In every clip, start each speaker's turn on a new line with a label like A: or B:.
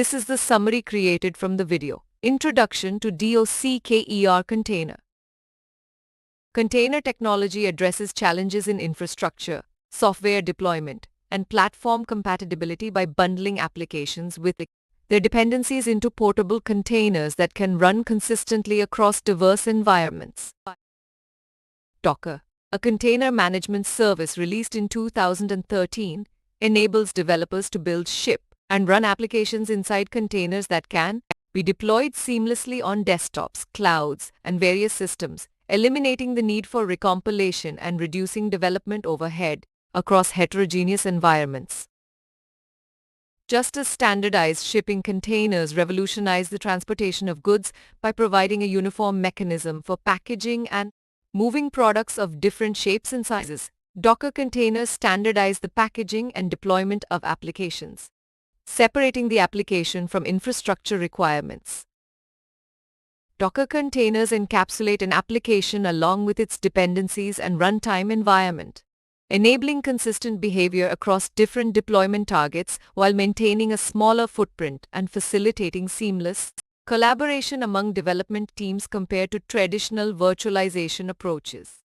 A: This is the summary created from the video. Introduction to Docker Container. Container technology addresses challenges in infrastructure, software deployment, and platform compatibility by bundling applications with their dependencies into portable containers that can run consistently across diverse environments. Docker, a container management service released in 2013, enables developers to build, ship, and run applications inside containers that can be deployed seamlessly on desktops, clouds, and various systems, eliminating the need for recompilation and reducing development overhead across heterogeneous environments. Just as standardized shipping containers revolutionize the transportation of goods by providing a uniform mechanism for packaging and moving products of different shapes and sizes, Docker containers standardize the packaging and deployment of applications, separating the application from infrastructure requirements. Docker containers encapsulate an application along with its dependencies and runtime environment, enabling consistent behavior across different deployment targets while maintaining a smaller footprint and facilitating seamless collaboration among development teams compared to traditional virtualization approaches.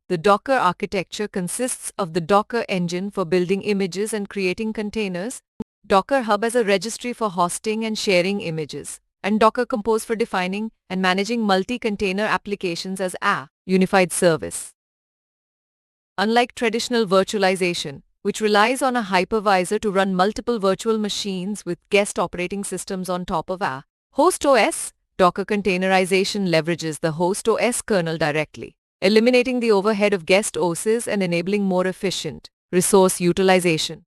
A: The Docker architecture consists of the Docker engine for building images and creating containers, Docker Hub as a registry for hosting and sharing images, and Docker Compose for defining and managing multi-container applications as a unified service. Unlike traditional virtualization, which relies on a hypervisor to run multiple virtual machines with guest operating systems on top of a host OS, Docker containerization leverages the host OS kernel directly, eliminating the overhead of guest OSes and enabling more efficient resource utilization.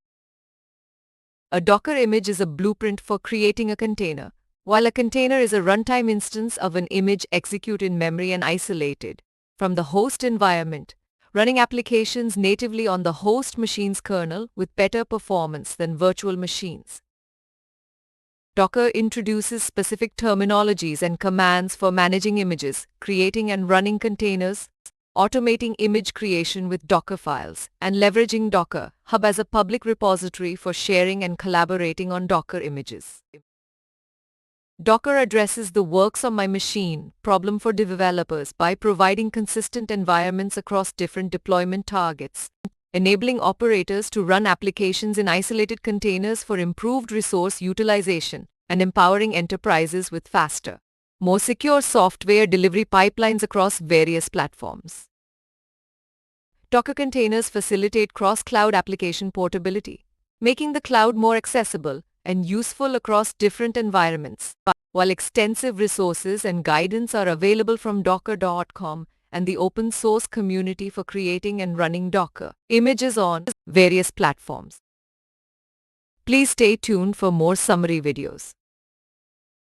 A: A Docker image is a blueprint for creating a container, while a container is a runtime instance of an image executed in memory and isolated from the host environment, running applications natively on the host machine's kernel with better performance than virtual machines. Docker introduces specific terminologies and commands for managing images, creating and running containers, automating image creation with Docker files, and leveraging Docker Hub as a public repository for sharing and collaborating on Docker images. Docker addresses the works on my machine problem for developers by providing consistent environments across different deployment targets, enabling operators to run applications in isolated containers for improved resource utilization, and empowering enterprises with faster, more secure software delivery pipelines across various platforms. Docker containers facilitate cross-cloud application portability, making the cloud more accessible and useful across different environments, while extensive resources and guidance are available from Docker.com and the open source community for creating and running Docker images on various platforms. Please stay tuned for more summary videos.